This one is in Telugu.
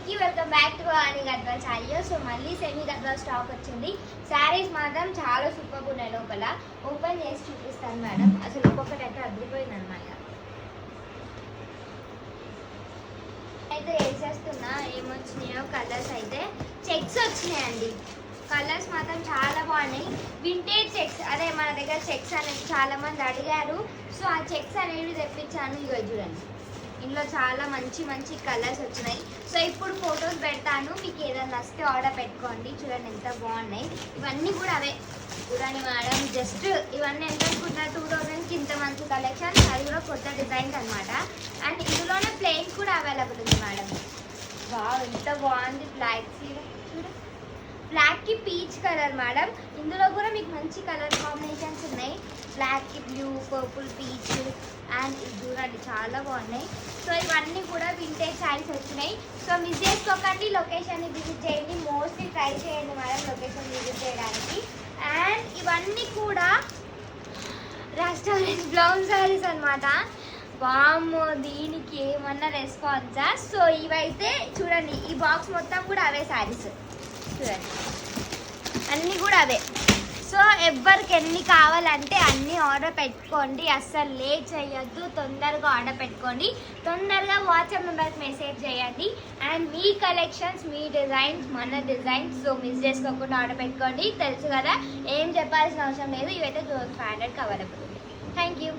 అందరికీ వెల్కమ్ బ్యాక్ టు అని గద్వాల్ ఛానల్. సో మళ్ళీ సెమీ గద్వాల్ స్టాక్ వచ్చింది. శారీస్ మాత్రం చాలా సూపర్ ఉన్నాయి. లోపల ఓపెన్ చేసి చూపిస్తాను మేడం. అసలు ఒక్కొక్కటి అయితే అదిరిపోయింది అనమాట. అయితే వేసేస్తున్నా ఏమొచ్చినాయో కలర్స్ అయితే చెక్స్ వచ్చినాయండి. కలర్స్ మాత్రం చాలా బాగున్నాయి. వింటేజ్ చెక్స్, అదే మన దగ్గర చెక్స్ అనేది చాలా మంది అడిగారు. సో ఆ చెక్స్ అనేవి తెప్పించాను. ఇగో చూడండి, ఇందులో చాలా మంచి మంచి కలర్స్ వచ్చినాయి. సో ఇప్పుడు ఫొటోస్ పెడతాను, మీకు ఏదైనా నచ్చితే ఆర్డర్ పెట్టుకోండి. చూడండి ఎంత బాగున్నాయి. ఇవన్నీ కూడా అవే చూడండి మేడం. జస్ట్ ఇవన్నీ ఎంత అనుకుంటున్నారు, 2000కి ఇంత మంచి కలెక్షన్. అది కూడా కొత్త డిజైన్స్ అనమాట. అండ్ ఇందులోనే ప్లెయిన్స్ కూడా అవైలబుల్ ఉంది మేడం. వావ్ ఎంత బాగుంది. బ్లాక్ బ్లాక్కి పీచ్ కలర్ మేడం. ఇందులో కూడా మీకు మంచి కలర్ కాంబినేషన్స్ ఉన్నాయి. బ్లాక్కి బ్లూ, పర్పుల్, పీచ్ అండ్ ఇది చూడండి చాలా బాగున్నాయి. సో ఇవన్నీ కూడా వింటేజ్ శారీస్ వచ్చినాయి. సో మిస్ చేసుకోకండి, లొకేషన్ని విజిట్ చేయండి. మోస్ట్లీ ట్రై చేయండి మేడం లొకేషన్ విజిట్ చేయడానికి. అండ్ ఇవన్నీ కూడా రెస్టారెంట్ బ్లౌజ్ శారీస్ అనమాట. వామ్మో దీనికి ఏమన్నా రెస్పాన్సా. సో ఇవైతే చూడండి, ఈ బాక్స్ మొత్తం కూడా అవే శారీస్ చూడండి, అన్నీ కూడా అవే. సో ఎవరికి ఎన్ని కావాలంటే అన్నీ ఆర్డర్ పెట్టుకోండి. అస్సలు లేట్ చేయొద్దు, తొందరగా ఆర్డర్ పెట్టుకోండి. తొందరగా వాట్సాప్ నెంబర్కి మెసేజ్ చేయండి. And me collections, me designs, మన డిజైన్స్. సో మిస్ చేసుకోకుండా ఆర్డర్ పెట్టుకోండి. తెలుసు కదా, ఏం చెప్పాల్సిన అవసరం లేదు. ఇవైతే 2500కి అవైలబుల్ ఉంది. Thank you.